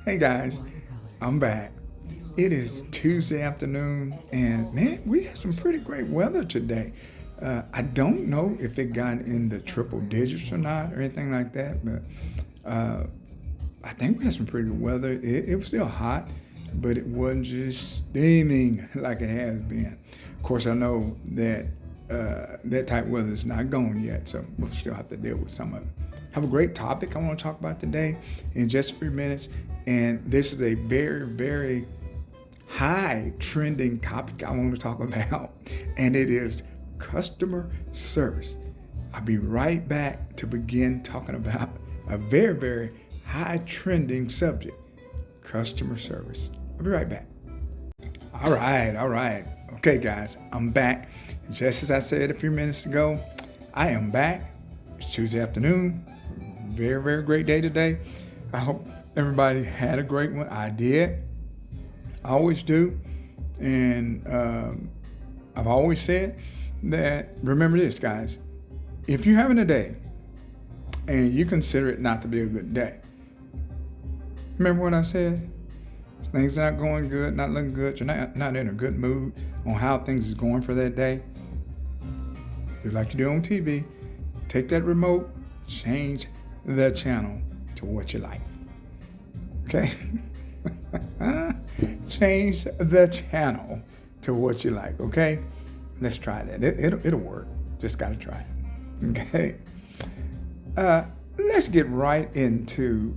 Hey guys, I'm back. It is Tuesday afternoon, and man, we had some pretty great weather today. I don't know if it got in the triple digits or not, or anything like that, but uh, I think we had some pretty good weather. It was still hot, but it wasn't just steaming like it has been. Of course, I know that that type of weather is not gone yet, so we'll still have to deal with some of it. Have a great topic I want to talk about today in just a few minutes, and this is a very, very high trending topic I want to talk about, and it is customer service. I'll be right back to begin talking about a very, very high trending subject, customer service. I'll be right back. All right. Okay, guys, I'm back. Just as I said a few minutes ago, I am back. It's Tuesday afternoon. Very, very great day today. I hope everybody had a great one. I did. I always do. And I've always said that, remember this, guys. If you're having a day and you consider it not to be a good day, remember what I said? Things not going good, not looking good, you're not in a good mood on how things is going for that day. Do like you do on TV. Take that remote, change the channel to what you like. Okay? Change the channel to what you like, okay? Let's try that. It'll work. Just gotta try it. Okay? Let's get right into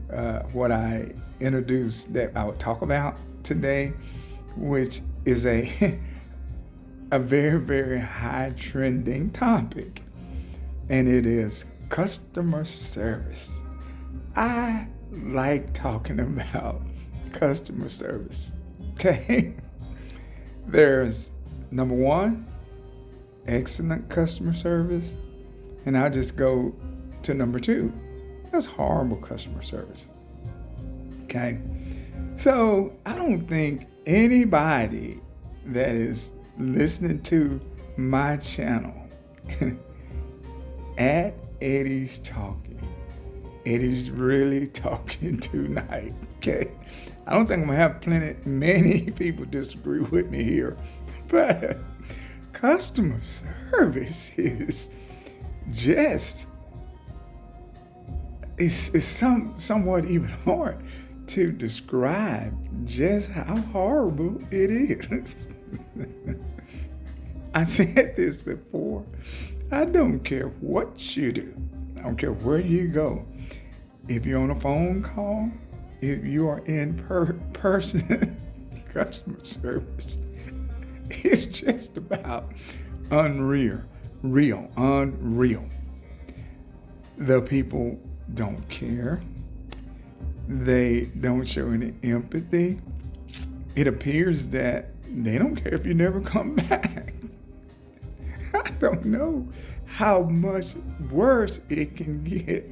what I introduced that I would talk about today, which is a a very, very high trending topic, and it is customer service. I like talking about customer service. Okay? There's number one, excellent customer service, and I'll just go to number two. That's horrible customer service. Okay? So I don't think anybody that is listening to my channel at Eddie's Talking, Eddie's really talking tonight. Okay? I don't think I'm gonna have many people disagree with me here, but customer service is just it's somewhat even hard to describe just how horrible it is. I said this before. I don't care what you do. I don't care where you go. If you're on a phone call, if you are in person customer service, it's just about unreal. The people don't care. They don't show any empathy. It appears that they don't care if you never come back. I don't know how much worse it can get.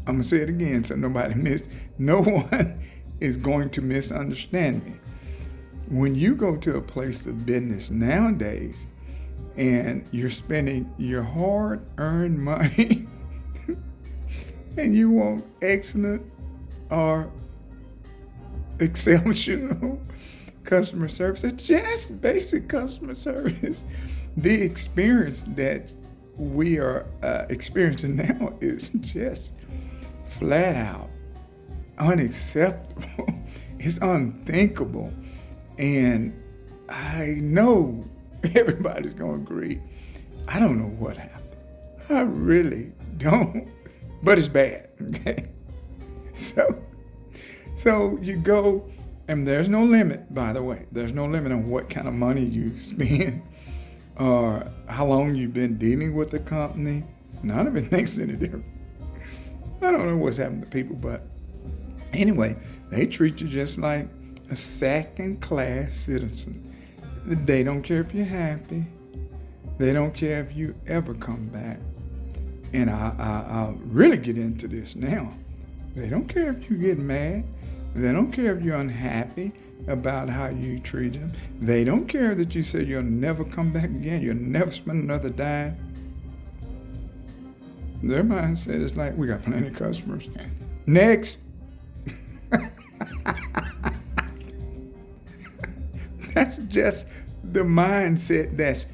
I'm gonna say it again so no one is going to misunderstand me. When you go to a place of business nowadays and you're spending your hard-earned money and you want excellent or exceptional customer service, it's just basic customer service. The experience that we are experiencing now is just flat out unacceptable. It's unthinkable. And I know everybody's going to agree. I don't know what happened. I really don't. But it's bad, okay? So you go, and there's no limit, by the way. There's no limit on what kind of money you spend or how long you've been dealing with the company. None of it makes any difference. I don't know what's happened to people, but anyway, they treat you just like a second-class citizen. They don't care if you're happy. They don't care if you ever come back. And I'll really get into this now. They don't care if you get mad. They don't care if you're unhappy about how you treat them. They don't care that you say you'll never come back again. You'll never spend another dime. Their mindset is like, we got plenty of customers. Next. That's just the mindset that's,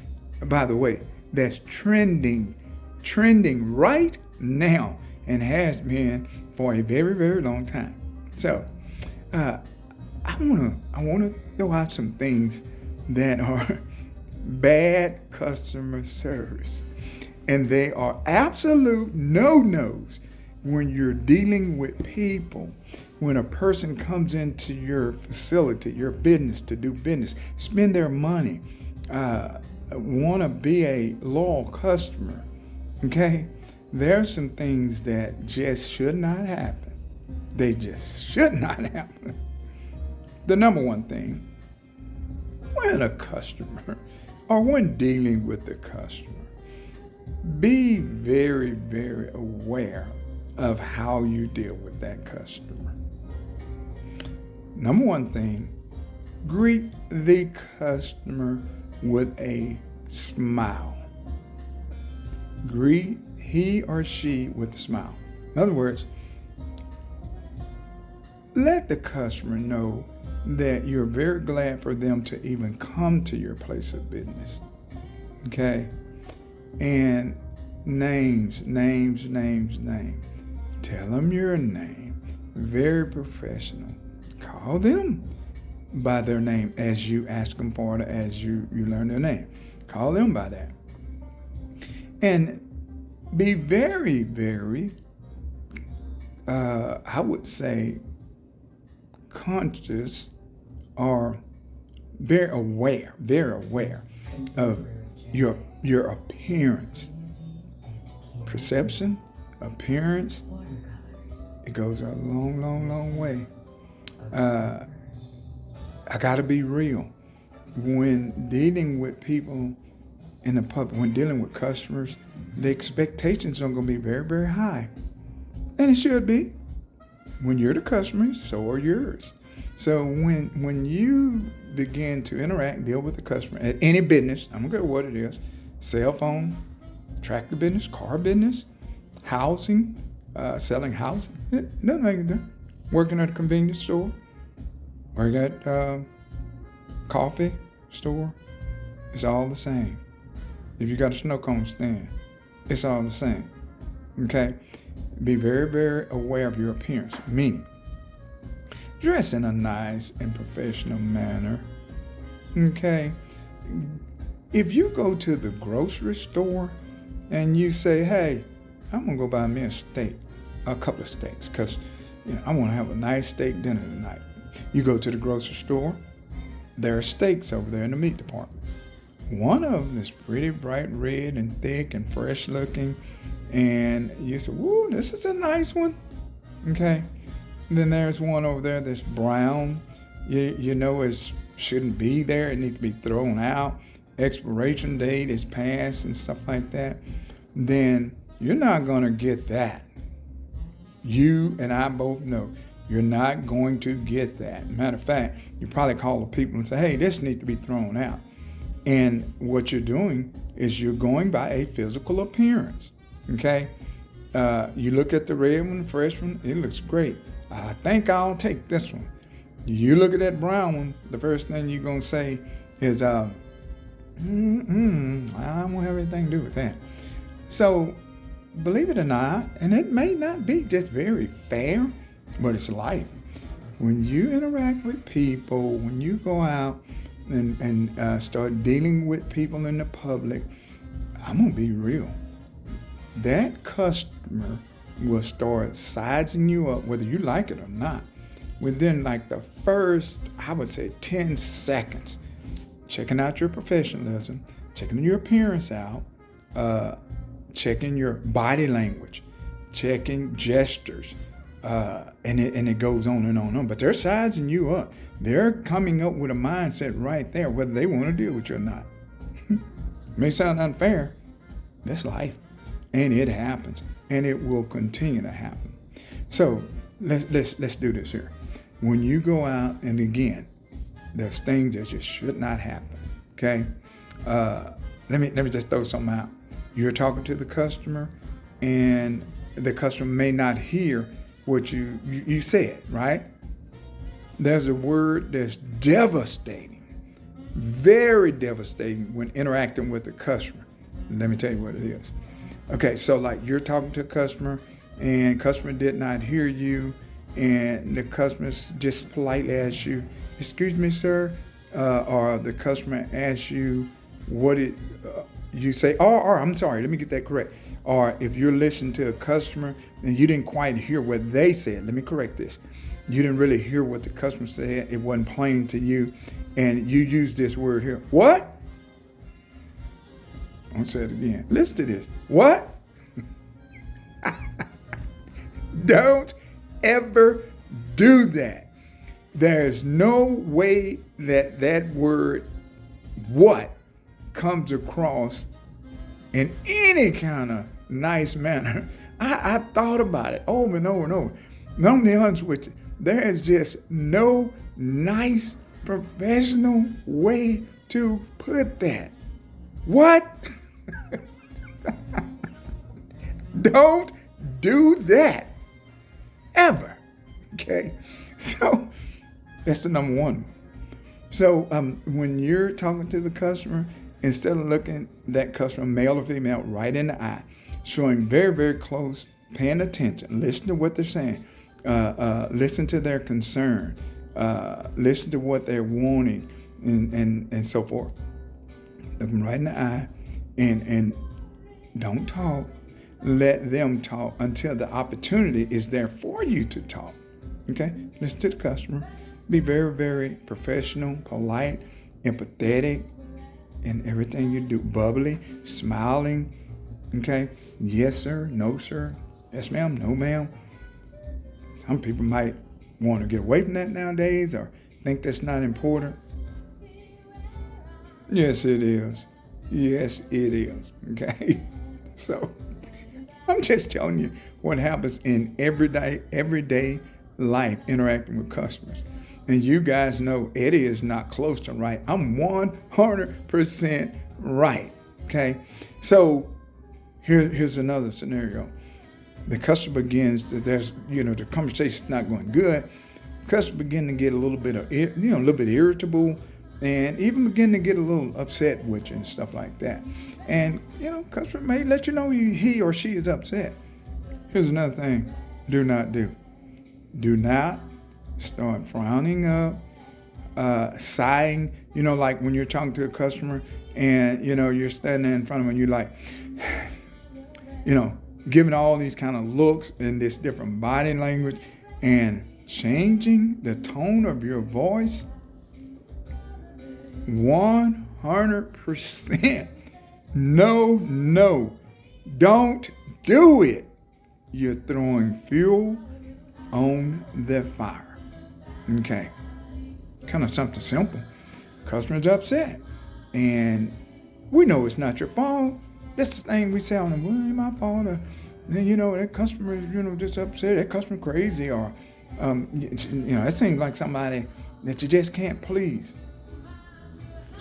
by the way, that's trending right now and has been for a very, very long time. So, I wanna throw out some things that are bad customer service, and they are absolute no-nos when you're dealing with people. When a person comes into your facility, your business, to do business, spend their money, want to be a loyal customer, okay? There are some things that just should not happen. They just should not happen. The number one thing, when a customer or when dealing with the customer, be very, very aware of how you deal with that customer. Number one thing, greet the customer with a smile. Greet he or she with a smile. In other words, let the customer know that you're very glad for them to even come to your place of business. Okay? And names. Tell them your name. Very professional. Call them by their name as you ask them for it, as you learn their name. Call them by that. And be very, very, I would say, conscious or very aware of your appearance. Perception, appearance, it goes a long, long, long way. I gotta be real. When dealing with people in the public, when dealing with customers, the expectations are gonna be very, very high. And it should be. When you're the customer, so are yours. So when you begin to interact, deal with the customer at any business, I don't care what it is, cell phone, tractor business, car business, housing, selling housing, it doesn't make a difference. Working at a convenience store, working at a coffee store, it's all the same. If you got a snow cone stand, it's all the same. Okay? Be very, very aware of your appearance, meaning dress in a nice and professional manner. Okay? If you go to the grocery store and you say, hey, I'm going to go buy me a steak, a couple of steaks, because I want to have a nice steak dinner tonight. You go to the grocery store, there are steaks over there in the meat department. One of them is pretty bright red and thick and fresh looking. And you say, whoa, this is a nice one. Okay. And then there's one over there that's brown. You know it shouldn't be there. It needs to be thrown out. Expiration date is passed and stuff like that. Then you're not going to get that. You and I both know you're not going to get that. Matter of fact, you probably call the people and say, hey, this needs to be thrown out. And what you're doing is you're going by a physical appearance. Okay? You look at the red one, the fresh one, it looks great. I think I'll take this one. You look at that brown one, the first thing you're going to say is, I won't have anything to do with that. So, believe it or not, and it may not be just very fair, but it's life. When you interact with people, when you go out and start dealing with people in the public, I'm going to be real. That customer will start sizing you up, whether you like it or not, within like the first, I would say, 10 seconds. Checking out your professionalism, checking your appearance out, checking your body language, checking gestures, and it goes on and on and on. But they're sizing you up. They're coming up with a mindset right there, whether they want to deal with you or not. May sound unfair. That's life. And it happens. And it will continue to happen. So let's do this here. When you go out, and again, there's things that just should not happen. Okay? Let me just throw something out. You're talking to the customer, and the customer may not hear what you said, right? There's a word that's devastating Very devastating when interacting with a customer. Let me tell you what it is. Okay, so like you're talking to a customer and customer did not hear you, and the customer just politely asks you, "Excuse me, sir," or the customer asks you what it, you say, or I'm sorry, let me get that correct. Or if you're listening to a customer and you didn't quite hear what they said, let me correct this. You didn't really hear what the customer said. It wasn't plain to you, and you use this word here. What? I'll say it again. Listen to this. What? Don't ever do that. There's no way that that word "what" comes across in any kind of nice manner. I've thought about it over and over and over. And I'm be honest with you, there is just no nice professional way to put that. What? Don't do that ever. Okay, so that's the number one. So when you're talking to the customer, instead of looking that customer, male or female, right in the eye, showing very, very close, paying attention, listen to what they're saying, listen to their concern, listen to what they're wanting, and so forth. Look them right in the eye, and don't talk. Let them talk until the opportunity is there for you to talk. Okay? Listen to the customer. Be very, very professional, polite, empathetic in everything you do. Bubbly, smiling. Okay? Yes, sir. No, sir. Yes, ma'am. No, ma'am. Some people might want to get away from that nowadays or think that's not important. Yes, it is. Yes, it is. Okay? So, I'm just telling you what happens in everyday life interacting with customers. And you guys know Eddie is not close to right. I'm 100% right. Okay? So, here's another scenario. The customer begins, the conversation's not going good. The customer begin to get a little bit irritable, and even begin to get a little upset with you and stuff like that. And, customer may let you know he or she is upset. Here's another thing. Do not do. Do not start frowning up, sighing, like when you're talking to a customer and, you're standing in front of them and you're like, giving all these kind of looks and this different body language and changing the tone of your voice 100%. No, don't do it. You're throwing fuel on the fire. Okay. Kind of something simple. Customer's upset. And we know it's not your fault. That's the thing we say on them. Well, it ain't my fault. That customer is, just upset. That customer crazy. Or, it seems like somebody that you just can't please.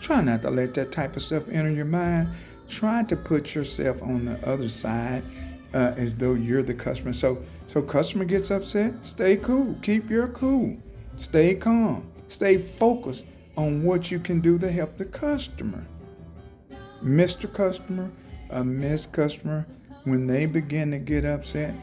Try not to let that type of stuff enter your mind. Try to put yourself on the other side as though you're the customer. So customer gets upset, stay cool. Keep your cool. Stay calm. Stay focused on what you can do to help the customer. Mr. Customer, Miss Customer, when they begin to get upset,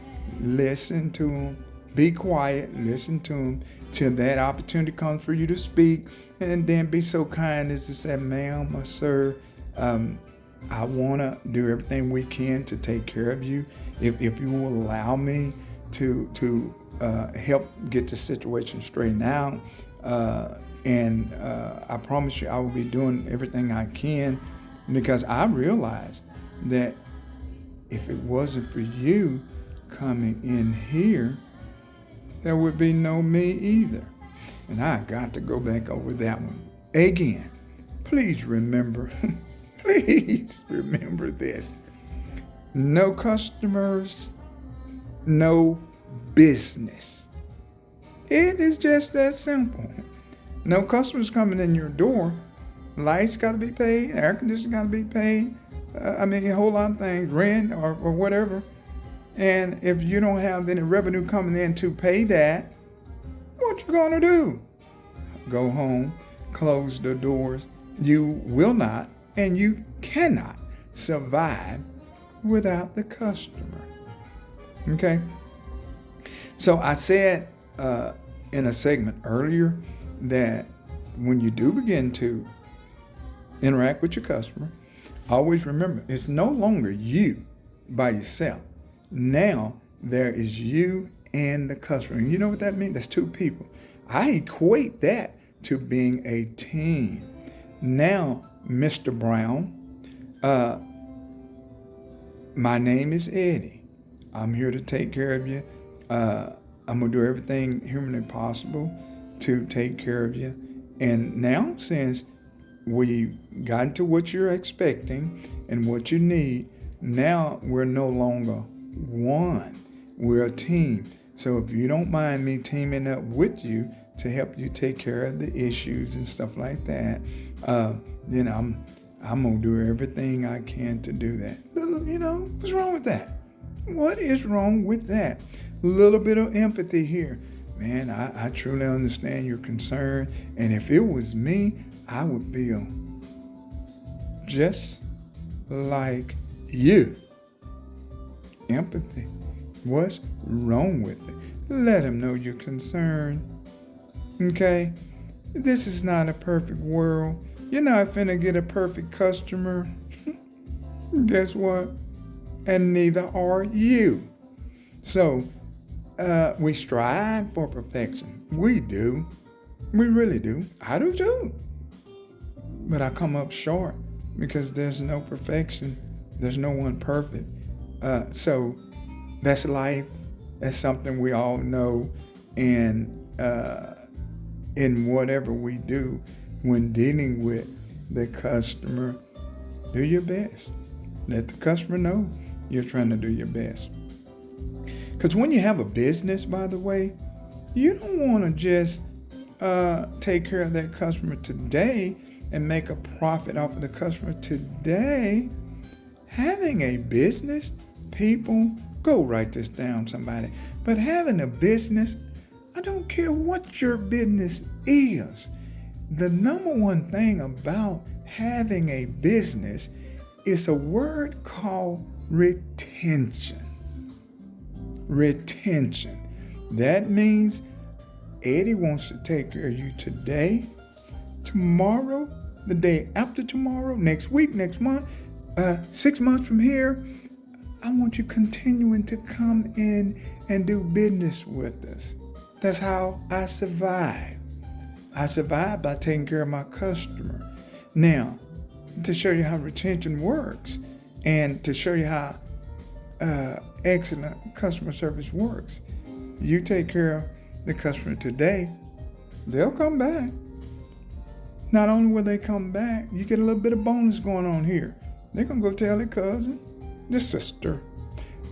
listen to them. Be quiet. Listen to them till that opportunity comes for you to speak. And then be so kind as to say, "Ma'am or sir, I want to do everything we can to take care of you. If you will allow me to help get the situation straightened out, and I promise you I will be doing everything I can, because I realize that if it wasn't for you coming in here, there would be no me either." And I got to go back over that one again. Please remember this. No customers, no business. It is just that simple. No customers coming in your door. Lights got to be paid. Air conditioning got to be paid. A whole lot of things, rent or whatever. And if you don't have any revenue coming in to pay that, what you gonna do? Go home, close the doors, You will not and you cannot survive without the customer. Okay? So I said in a segment earlier that when you do begin to interact with your customer, always remember it's no longer you by yourself. Now there is you and the customer. And you know what that means? That's two people. I equate that to being a team. Now, Mr. Brown, my name is Eddie. I'm here to take care of you. I'm going to do everything humanly possible to take care of you. And now, since we've gotten to what you're expecting and what you need, now we're no longer one. We're a team. So if you don't mind me teaming up with you to help you take care of the issues and stuff like that, then I'm going to do everything I can to do that. You know, what's wrong with that? What is wrong with that? A little bit of empathy here. Man, I truly understand your concern. And if it was me, I would feel just like you. Empathy. What's wrong with it? Let him know you're concerned. Okay? This is not a perfect world. You're not finna get a perfect customer. Guess what? And neither are you. So, we strive for perfection. We do. We really do. I do too. But I come up short because there's no perfection. There's no one perfect. So that's life. That's something we all know. And in whatever we do when dealing with the customer, do your best. Let the customer know you're trying to do your best. Because when you have a business, by the way, you don't want to just take care of that customer today and make a profit off of the customer today. Having a business, people, go write this down, somebody. But having a business, I don't care what your business is. The number one thing about having a business is a word called retention. Retention. That means Eddie wants to take care of you today, tomorrow, the day after tomorrow, next week, next month, 6 months from here. I want you continuing to come in and do business with us. That's how I survive. I survive by taking care of my customer. Now, to show you how retention works and to show you how excellent customer service works, you take care of the customer today, they'll come back. Not only will they come back, you get a little bit of bonus going on here. They're going to go tell their cousin, their sister,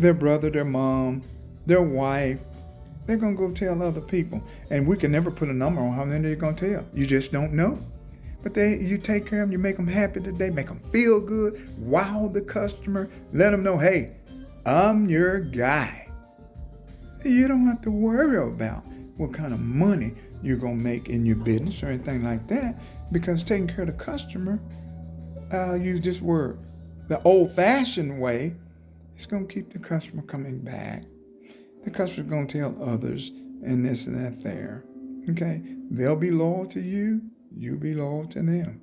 their brother, their mom, their wife. They're going to go tell other people. And we can never put a number on how many they're going to tell. You just don't know. But you take care of them, you make them happy today, make them feel good, wow the customer, let them know, hey, I'm your guy. You don't have to worry about what kind of money you're going to make in your business or anything like that, because taking care of the customer, I'll use this word, the old-fashioned way, it's going to keep the customer coming back. The customer's going to tell others and this and that there. Okay? They'll be loyal to you. You be loyal to them.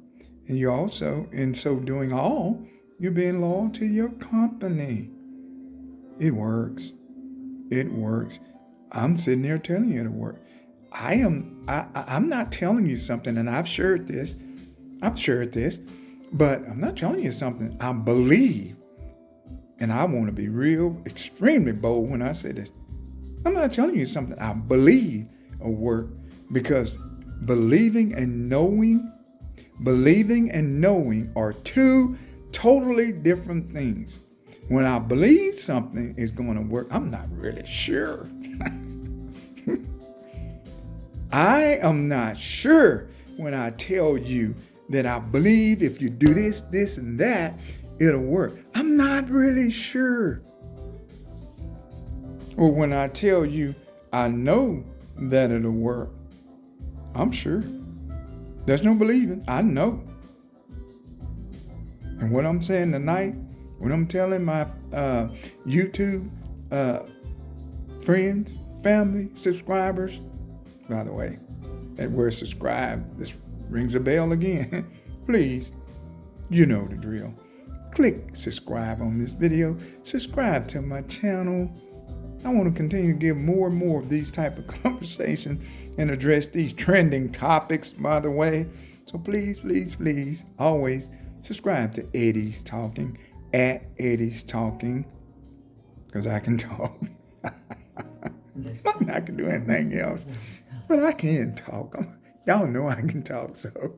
And you also, in so doing all, you're being loyal to your company. It works. It works. I'm sitting there telling you it works. I'm not telling you something, and I've shared this, but I'm not telling you something I believe. And I want to be real, extremely bold when I say this. I'm not telling you something I believe will work, because believing and knowing are two totally different things. When I believe something is going to work, I'm not really sure. I am not sure when I tell you that I believe if you do this, this, and that, it'll work. I'm not really sure. Or when I tell you I know that it'll work, I'm sure. There's no believing. I know. And what I'm saying tonight, when I'm telling my YouTube friends, family, subscribers, by the way, that word subscribe, this rings a bell again. Please, you know the drill. Click subscribe on this video. Subscribe to my channel. I want to continue to give more and more of these type of conversations and address these trending topics, by the way. So please, please, please, always subscribe to Eddie's Talking, at Eddie's Talking, because I can talk. I can do anything else, but I can talk. Y'all know I can talk, so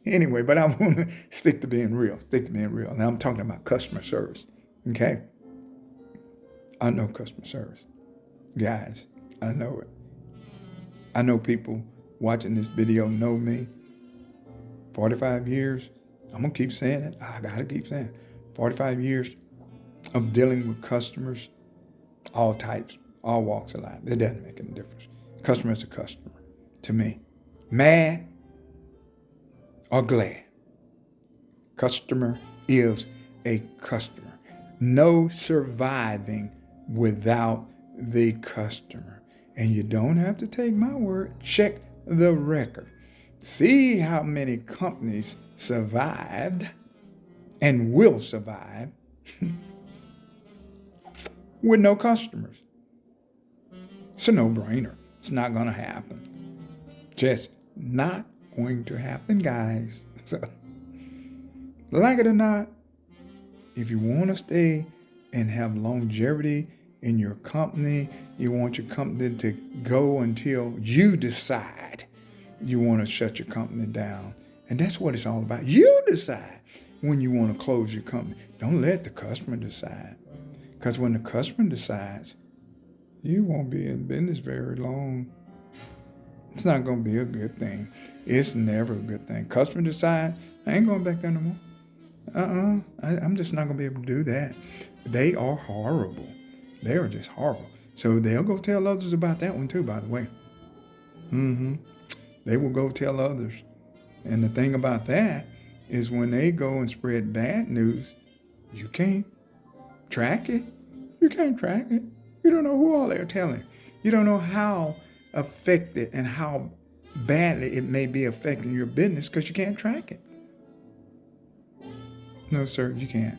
anyway, but I want to stick to being real. Now I'm talking about customer service, okay? I know customer service. Guys, I know it. I know people watching this video know me. 45 years, I'm going to keep saying it. I got to keep saying it. 45 years of dealing with customers, all types, all walks of life. It doesn't make any difference. Customer is a customer to me. Mad or glad, customer is a customer. No surviving without the customer. And you don't have to take my word. Check the record. See how many companies survived and will survive with no customers. It's a no-brainer. It's not going to happen. Just not going to happen, guys. So, like it or not, if you want to stay and have longevity in your company, you want your company to go until you decide you want to shut your company down. And that's what it's all about. You decide when you want to close your company. Don't let the customer decide. Because when the customer decides, you won't be in business very long. It's not going to be a good thing. It's never a good thing. Customer decide, I ain't going back there no more. I'm just not going to be able to do that. They are horrible. They are just horrible. So they'll go tell others about that one too, by the way. They will go tell others. And the thing about that is when they go and spread bad news, you can't track it. You can't track it. You don't know who all they're telling. You don't know how affected and how badly it may be affecting your business because you can't track it. No, sir, you can't.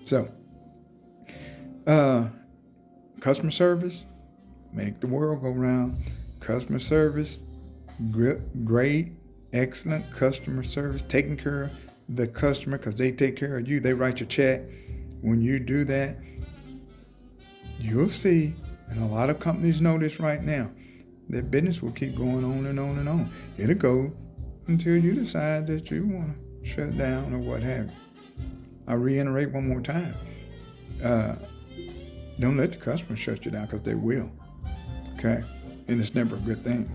So, customer service, make the world go round. Customer service, great, excellent customer service, taking care of the customer because they take care of you. They write your check. When you do that, you'll see, and a lot of companies know this right now, their business will keep going on and on and on. It'll go until you decide that you want to shut down or what have you. I reiterate one more time. Don't let the customer shut you down because they will. Okay? And it's never a good thing.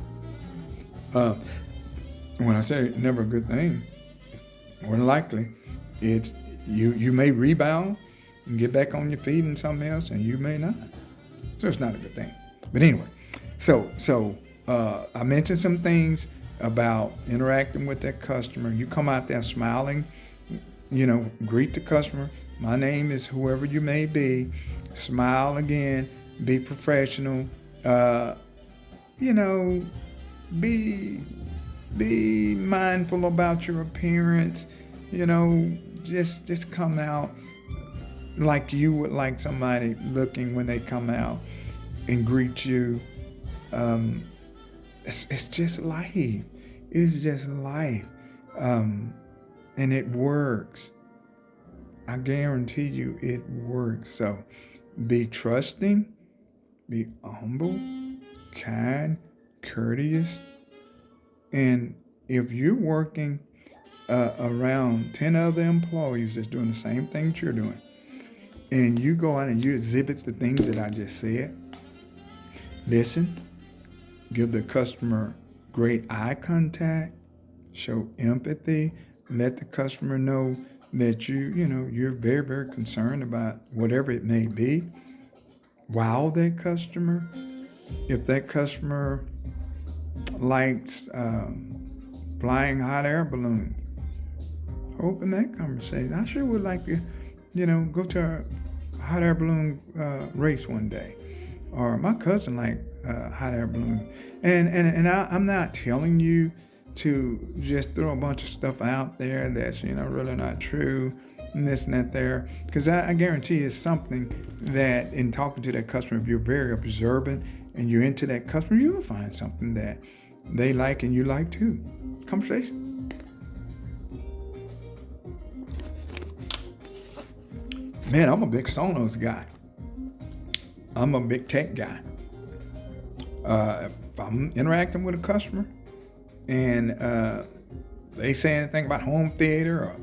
When I say never a good thing, more than likely, it's you may rebound and get back on your feet and something else, and you may not. So it's not a good thing. But anyway, so I mentioned some things about interacting with that customer. You come out there smiling, greet the customer. My name is whoever you may be. Smile again. Be professional. Be mindful about your appearance. Just come out like you would like somebody looking when they come out and greet you. It's just life. It's just life. And it works. I guarantee you it works. So be trusting, be humble, kind, courteous. And if you're working around 10 other employees that's doing the same thing that you're doing, and you go out and you exhibit the things that I just said, listen, give the customer great eye contact, show empathy, let the customer know that you're very, very concerned about whatever it may be. Wow that customer. If that customer likes flying hot air balloons, open that conversation. I sure would like to, go to a hot air balloon race one day. Or my cousin hot air balloon. And I'm not telling you to just throw a bunch of stuff out there that's, really not true, and this and that there. Because I guarantee it's something that in talking to that customer, if you're very observant and you're into that customer, you'll find something that they like and you like too. Conversation. Man, I'm a big Sonos guy. I'm a big tech guy. If I'm interacting with a customer and they say anything about home theater or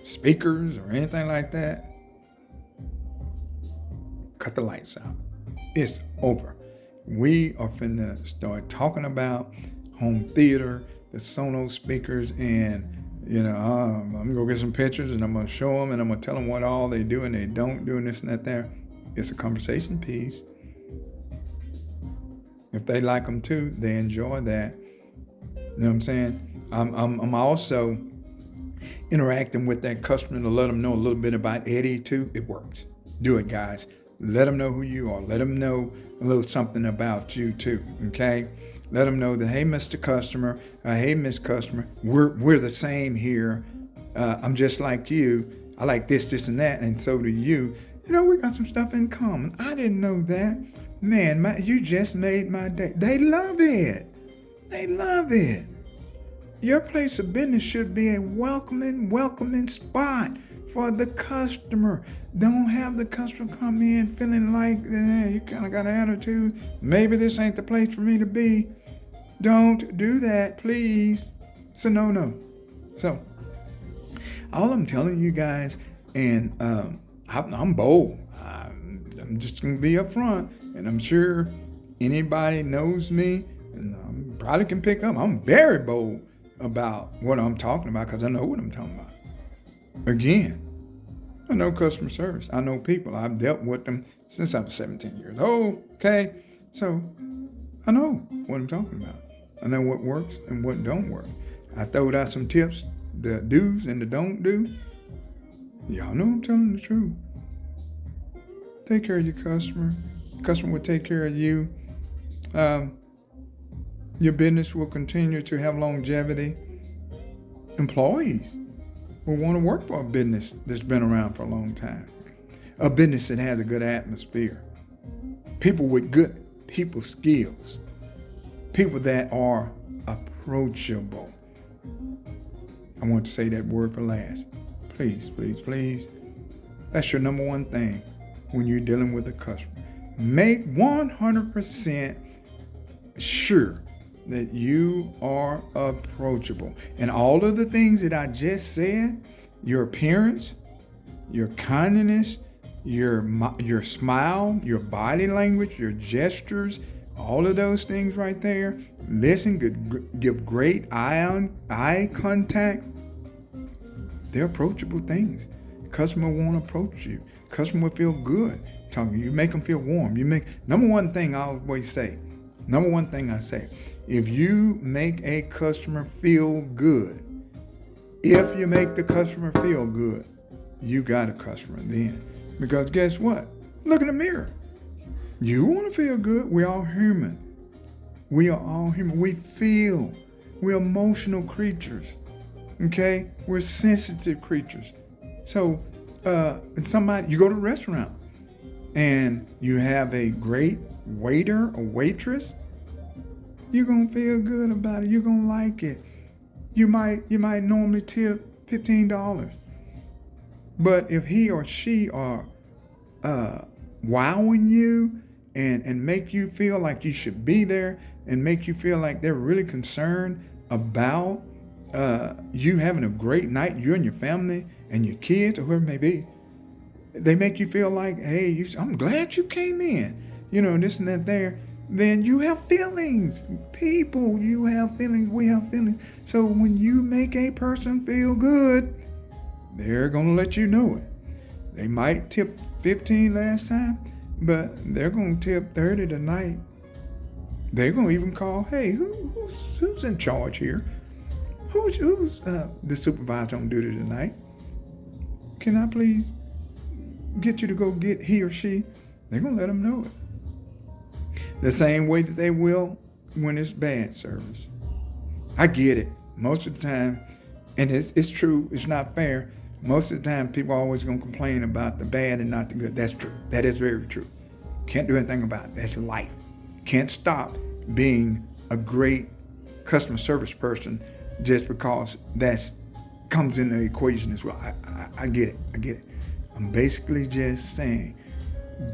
speakers or anything like that, cut the lights out. It's over. We are finna start talking about home theater, the Sonos speakers, and I'm gonna go get some pictures and I'm gonna show them and I'm gonna tell them what all they do and they don't do and this and that there. It's a conversation piece. If they like them too, they enjoy that. You know what I'm saying? I'm also interacting with that customer to let them know a little bit about Eddie too. It works. Do it, guys. Let them know who you are. Let them know a little something about you too. Okay? Let them know that, hey, Mr. Customer, hey, Miss Customer, we're the same here. I'm just like you. I like this, and that, and so do you. We got some stuff in common. I didn't know that. Man, you just made my day. They love it. They love it. Your place of business should be a welcoming spot for the customer. Don't have the customer come in feeling like you kind of got an attitude. Maybe this ain't the place for me to be. Don't do that, please. It's a no. So, all I'm telling you guys, and I'm bold. I'm just going to be up front, and I'm sure anybody knows me, and probably can pick up. I'm very bold about what I'm talking about because I know what I'm talking about. Again, I know customer service. I know people. I've dealt with them since I was 17 years old. Okay, so I know what I'm talking about. I know what works and what don't work. I throwed out some tips, the do's and the don't do. Y'all know I'm telling the truth. Take care of your customer. Customer will take care of you. Your business will continue to have longevity. Employees will want to work for a business that's been around for a long time. A business that has a good atmosphere. People with good people skills. People that are approachable. I want to say that word for last. Please, please, please. That's your number one thing when you're dealing with a customer. Make 100% sure that you are approachable. And all of the things that I just said, your appearance, your kindness, your smile, your body language, your gestures, all of those things right there. Listen, give great eye contact. They're approachable things. Customer won't approach you. Customer will feel good talking to you. You make them feel warm. Number one thing I always say, if you make a customer feel good, if you make the customer feel good, you got a customer then. Because guess what? Look in the mirror. You want to feel good. We're all human. We are all human. We feel. We're emotional creatures. Okay? We're sensitive creatures. So, you go to a restaurant and you have a great waiter or waitress, you're going to feel good about it. You're going to like it. You might normally tip $15. But if he or she are wowing you and make you feel like you should be there and make you feel like they're really concerned about you having a great night, you and your family and your kids or whoever it may be, they make you feel like, hey, I'm glad you came in, this and that there, then you have feelings. People, you have feelings, we have feelings. So when you make a person feel good, they're going to let you know it. They might tip 15 last time, but they're going to tip 30 tonight. They're going to even call, hey, who's in charge here? Who's the supervisor on duty tonight? Can I please get you to go get he or she? They're going to let them know it. The same way that they will when it's bad service. I get it. Most of the time, and it's true, it's not fair. Most of the time, people are always going to complain about the bad and not the good. That's true. That is very true. Can't do anything about it. That's life. Can't stop being a great customer service person just because that's comes in the equation as well. I get it. I get it. I'm basically just saying,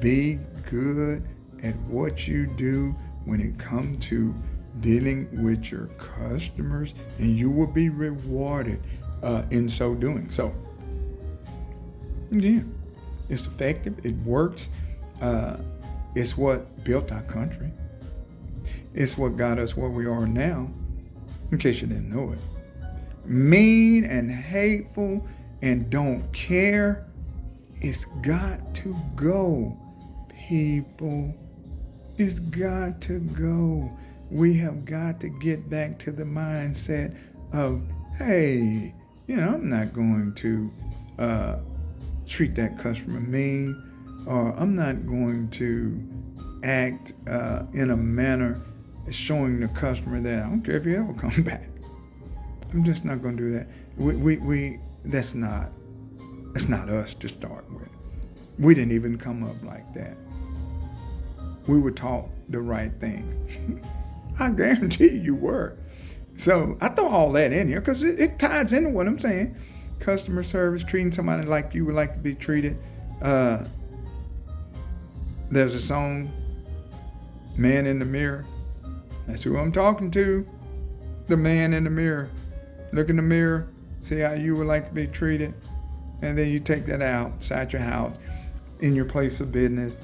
be good at what you do when it comes to dealing with your customers, and you will be rewarded in so doing. So, again, it's effective. It works. It's what built our country. It's what got us where we are now, in case you didn't know it. Mean and hateful and don't care, it's got to go, people. It's got to go. We have got to get back to the mindset of, hey, I'm not going to treat that customer mean, or I'm not going to act in a manner showing the customer that I don't care if you ever come back. I'm just not going to do that. We that's not us to start with. We didn't even come up like that. We were taught the right thing. I guarantee you were. So I throw all that in here because it ties into what I'm saying. Customer service, treating somebody like you would like to be treated. There's a song, Man in the Mirror. That's who I'm talking to. The man in the mirror. Look in the mirror, see how you would like to be treated, and then you take that outside your house, in your place of business,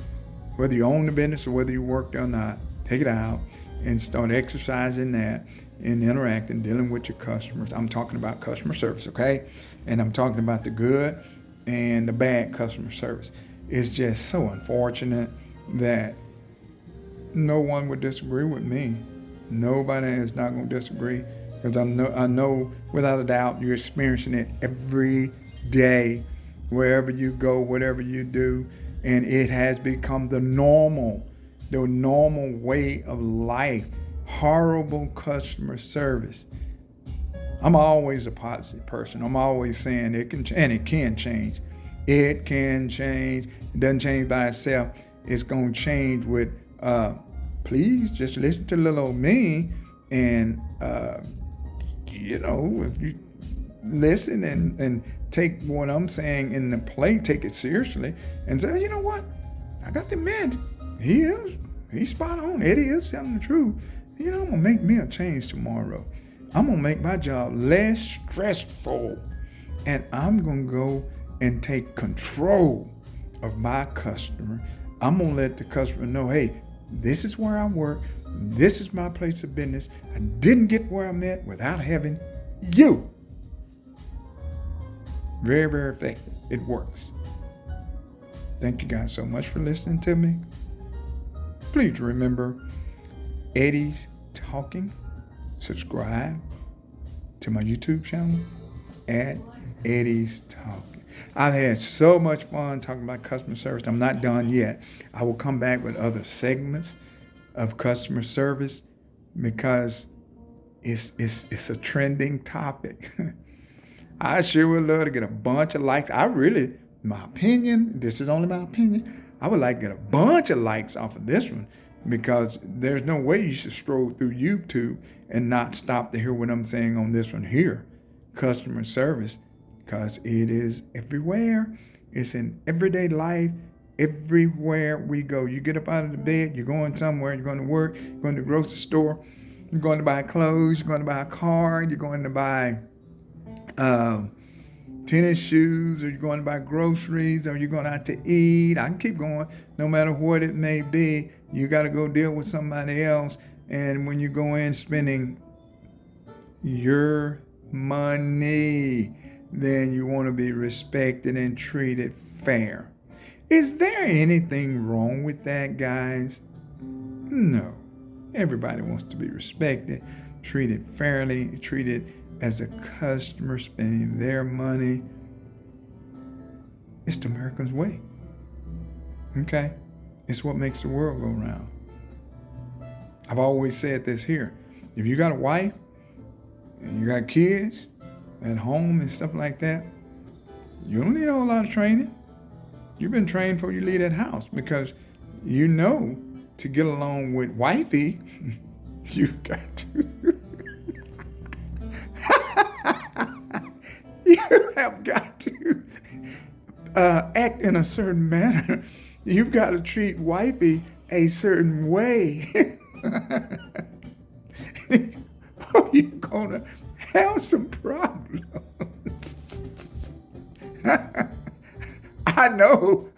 whether you own the business or whether you work there or not. Take it out and start exercising that and interacting, dealing with your customers. I'm talking about customer service, okay? And I'm talking about the good and the bad customer service. It's just so unfortunate that no one would disagree with me. Nobody is not going to disagree, because I know without a doubt you're experiencing it every day, wherever you go, whatever you do, and it has become the normal way of life. Horrible customer service. I'm always a positive person. I'm always saying it can change. It can change. It doesn't change by itself. It's going to change with, please just listen to little old me, and if you listen and take what I'm saying in the play, take it seriously, and say, you know what? I got the man. He's spot on. Eddie is telling the truth. I'm going to make me a change tomorrow. I'm going to make my job less stressful. And I'm going to go and take control of my customer. I'm going to let the customer know, hey, this is where I work. This is my place of business. I didn't get where I'm at without having you. Very, very effective. It works. Thank you guys so much for listening to me. Please remember, Eddie's Talking. Subscribe to my YouTube channel at Eddie's Talking. I've had so much fun talking about customer service. I'm not done yet. I will come back with other segments of customer service because it's a trending topic. I sure would love to get a bunch of likes. My opinion, this is only my opinion, I would like to get a bunch of likes off of this one, because there's no way you should scroll through YouTube and not stop to hear what I'm saying on this one here. Customer service, because it is everywhere. It's in everyday life, everywhere we go. You get up out of the bed, you're going somewhere, you're going to work, you're going to the grocery store, you're going to buy clothes, you're going to buy a car, you're going to buy tennis shoes, or you're going to buy groceries, or you're going out to eat. I can keep going. No matter what it may be, you got to go deal with somebody else. And when you go in spending your money, then you want to be respected and treated fair. Is there anything wrong with that, guys? No. Everybody wants to be respected, treated fairly, treated as a customer spending their money. It's the American's way. Okay? It's what makes the world go round. I've always said this here. If you got a wife and you got kids at home and stuff like that, you don't need a whole lot of training. You've been trained before you leave that house, because you know to get along with wifey, you got to. You have got to act in a certain manner. You've got to treat wifey a certain way. Or you're going to have some problems. I know.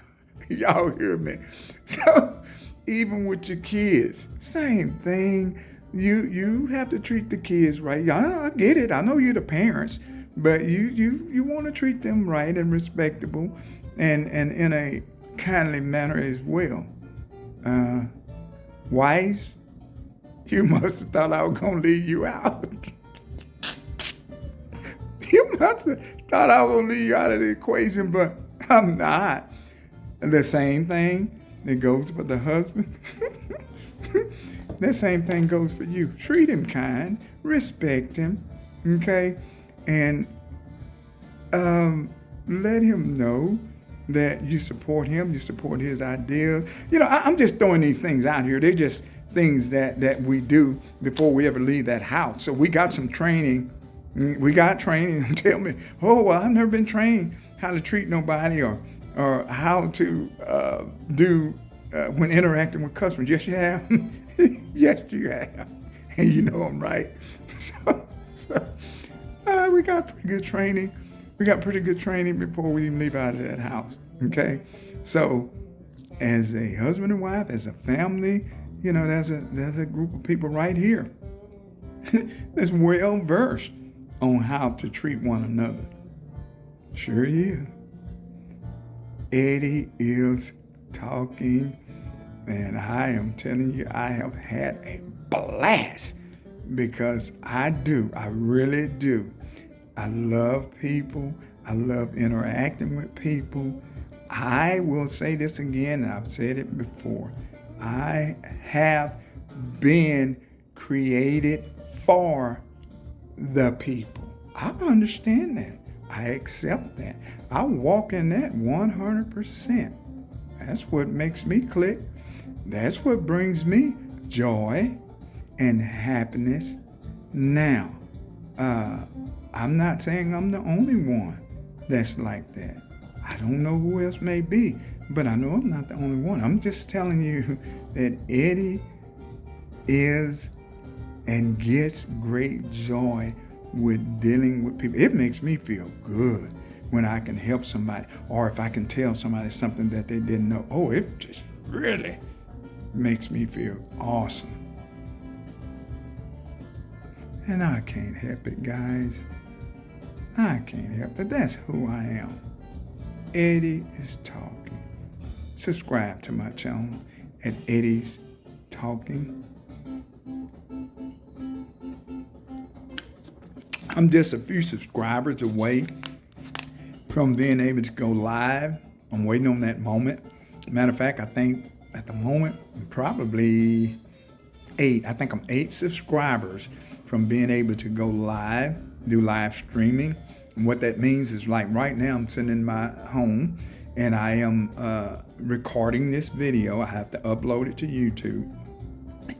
Y'all hear me. So even with your kids, same thing. You have to treat the kids right. I get it. I know you're the parents, but you want to treat them right and respectable and in a kindly manner as well. Wives, you must have thought I was going to leave you out. You must have thought I was going to leave you out of the equation, but I'm not. The same thing that goes for the husband. That same thing goes for you. Treat him kind, respect him, okay? And let him know that you support him, you support his ideas. You know, I'm just throwing these things out here. They're just things that we do before we ever leave that house. So we got some training. We got training. Tell me, oh, well, I've never been trained how to treat nobody or how to do when interacting with customers. Yes, you have. Yes, you have. And you know I'm right. So we got pretty good training. We got pretty good training before we even leave out of that house. Okay? So as a husband and wife, as a family, you know, there's a group of people right here that's well versed on how to treat one another. Sure he is. Eddie is talking, and I am telling you, I have had a blast, because I really do. I love people. I love interacting with people. I will say this again, and I've said it before. I have been created for the people. I understand that. I accept that. I walk in that 100%. That's what makes me click. That's what brings me joy and happiness. Now, I'm not saying I'm the only one that's like that. I don't know who else may be, but I know I'm not the only one. I'm just telling you that Eddie is and gets great joy with dealing with people. It makes me feel good when I can help somebody, or if I can tell somebody something that they didn't know. Oh, it just really makes me feel awesome. And I can't help it, guys. I can't help it. That's who I am. Eddie is talking. Subscribe to my channel at Eddie's Talking. I'm just a few subscribers away from being able to go live. I'm waiting on that moment. Matter of fact, I think at the moment, probably 8. I think I'm 8 subscribers from being able to go live, do live streaming. And what that means is, like right now, I'm sitting in my home and I am recording this video. I have to upload it to YouTube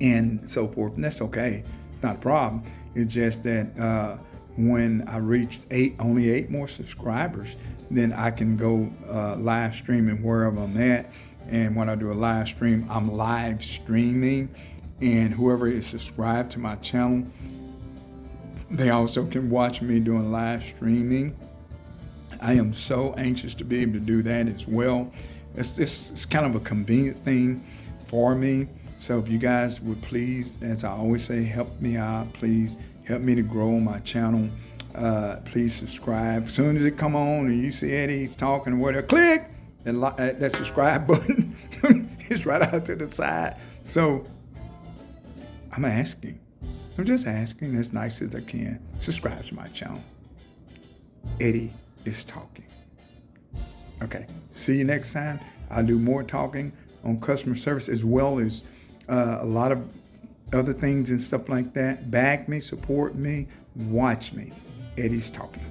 and so forth. And that's okay. It's not a problem. It's just that when I reach only 8 more subscribers, then I can go live streaming wherever I'm at. And when I do a live stream, I'm live streaming, and whoever is subscribed to my channel, they also can watch me doing live streaming. I am so anxious to be able to do that as well. It's kind of a convenient thing for me. So if you guys would please, as I always say, help me out. Please help me to grow my channel. Please subscribe. As soon as it come on and you see Eddie's talking or whatever, click that subscribe button. It's right out to the side. So I'm asking, I'm just asking as nice as I can. Subscribe to my channel. Eddie is talking. Okay, see you next time. I'll do more talking on customer service as well as a lot of other things and stuff like that. Back me, support me, watch me. Eddie's talking.